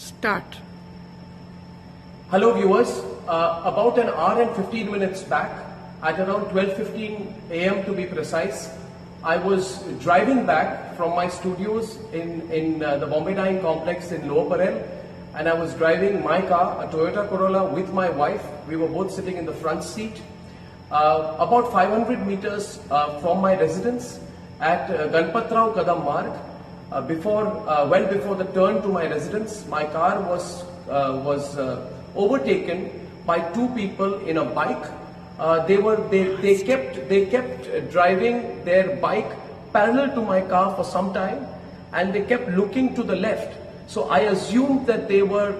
Start. Hello viewers, about an hour and 15 minutes back, at around 12:15 a.m. to be precise, I was driving back from my studios in the Bombay Dyeing Complex in Lower Parel, and I was driving my car, a Toyota Corolla, with my wife. We were both sitting in the front seat. About 500 meters from my residence at Ganpatrao Kadam Marg, well before the turn to my residence, my car was overtaken by two people in a bike. They kept driving their bike parallel to my car for some time, and they kept looking to the left. So I assumed that they were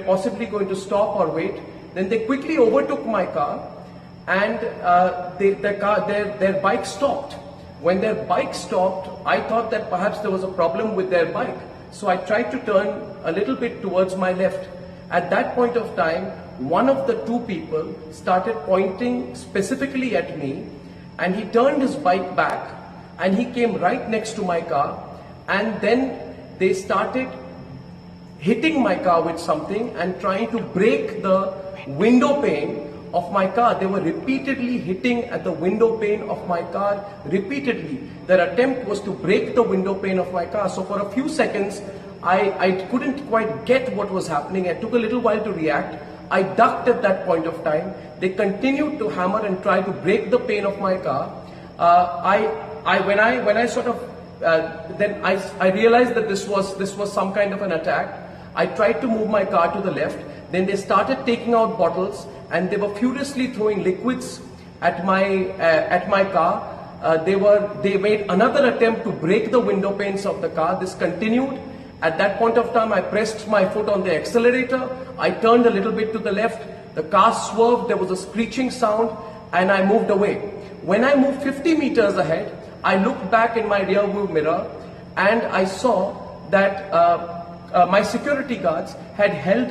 possibly going to stop or wait. Then they quickly overtook my car, and their bike stopped. When their bike stopped, I thought that perhaps there was a problem with their bike. So I tried to turn a little bit towards my left. At that point of time, one of the two people started pointing specifically at me, and he turned his bike back and he came right next to my car, and then they started hitting my car with something and trying to break the window pane of my car. They were repeatedly hitting at the window pane of my car, repeatedly. Their attempt was to break the window pane of my car. So for a few seconds, I couldn't quite get what was happening. It took a little while to react. I ducked at that point of time. They continued to hammer and try to break the pane of my car. Then I realized that this was some kind of an attack. I tried to move my car to the left. Then they started taking out bottles, and they were furiously throwing liquids at my car. They made another attempt to break the window panes of the car. This continued. At that point of time, I pressed my foot on the accelerator. I turned a little bit to the left. The car swerved. There was a screeching sound, and I moved away. When I moved 50 meters ahead, I looked back in my rear view mirror, and I saw that my security guards had held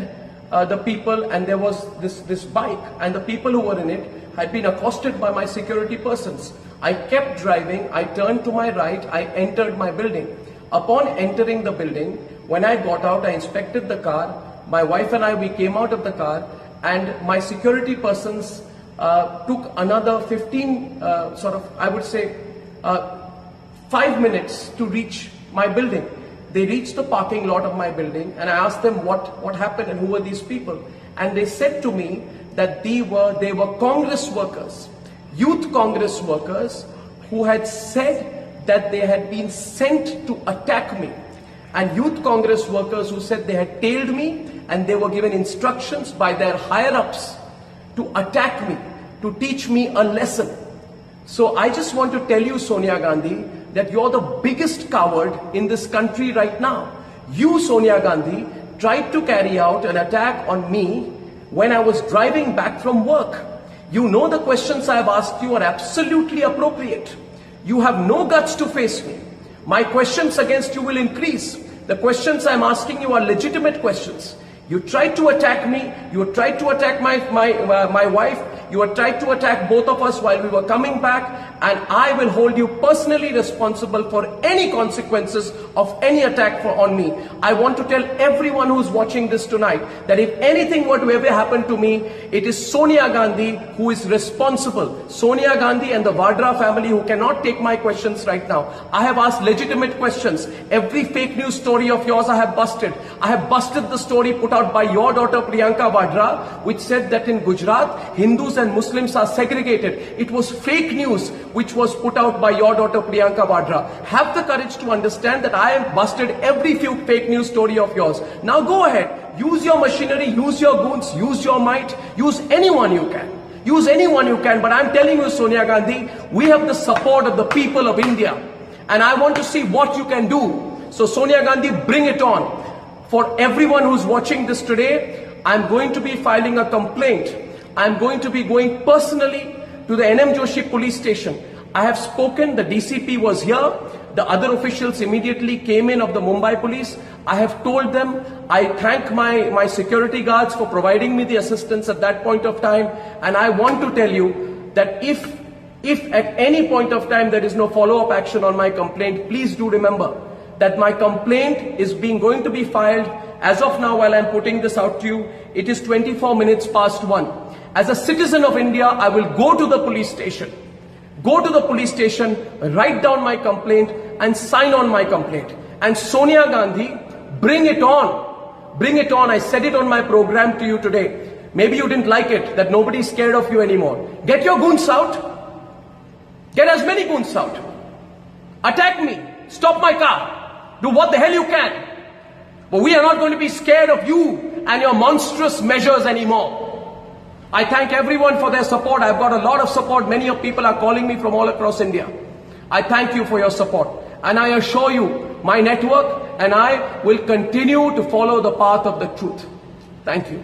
the people, and there was this bike, and the people who were in it had been accosted by my security persons. I kept driving. I turned to my right. I entered my building. Upon entering the building, when I got out, I inspected the car. My wife and we came out of the car, and my security persons took another 5 minutes to reach my building. They reached the parking lot of my building, and I asked them what happened and who were these people. And they said to me that they were Congress workers, youth Congress workers, who had said that they had been sent to attack me. And youth Congress workers who said they had tailed me, and they were given instructions by their higher-ups to attack me, to teach me a lesson. So I just want to tell you, Sonia Gandhi, that you're the biggest coward in this country right now. You, Sonia Gandhi, tried to carry out an attack on me when I was driving back from work. You know the questions I have asked you are absolutely appropriate. You have no guts to face me. My questions against you will increase. The questions I'm asking you are legitimate questions. You tried to attack me. You tried to attack my wife. You had tried to attack both of us while we were coming back, and I will hold you personally responsible for any consequences of any attack on me. I want to tell everyone who's watching this tonight that if anything were to ever happen to me, it is Sonia Gandhi who is responsible. Sonia Gandhi and the Vadra family, who cannot take my questions right now. I have asked legitimate questions. Every fake news story of yours I have busted. I have busted the story put out by your daughter Priyanka Vadra, which said that in Gujarat, Hindus and Muslims are segregated. It was fake news which was put out by your daughter Priyanka Vadra. Have the courage to understand that I have busted every fake news story of yours. Now go ahead, use your machinery, use your goons, use your might, use anyone you can. Use anyone you can, but I'm telling you, Sonia Gandhi, we have the support of the people of India, and I want to see what you can do. So Sonia Gandhi, bring it on. For everyone who's watching this today, I'm going to be filing a complaint. I'm going to be going personally to the NM Joshi police station. I have spoken, the DCP was here, the other officials immediately came in of the Mumbai police. I have told them, I thank my security guards for providing me the assistance at that point of time, and I want to tell you that if at any point of time there is no follow-up action on my complaint, please do remember that my complaint is going to be filed As of now, while I'm putting this out to you, it is 24 minutes past 1. As a citizen of India, I will go to the police station. Go to the police station, write down my complaint and sign on my complaint. And Sonia Gandhi, bring it on. Bring it on. I said it on my program to you today. Maybe you didn't like it, that nobody's scared of you anymore. Get your goons out. Get as many goons out. Attack me. Stop my car. Do what the hell you can. But we are not going to be scared of you and your monstrous measures anymore. I thank everyone for their support. I've got a lot of support. Many of people are calling me from all across India. I thank you for your support. And I assure you, my network and I will continue to follow the path of the truth. Thank you.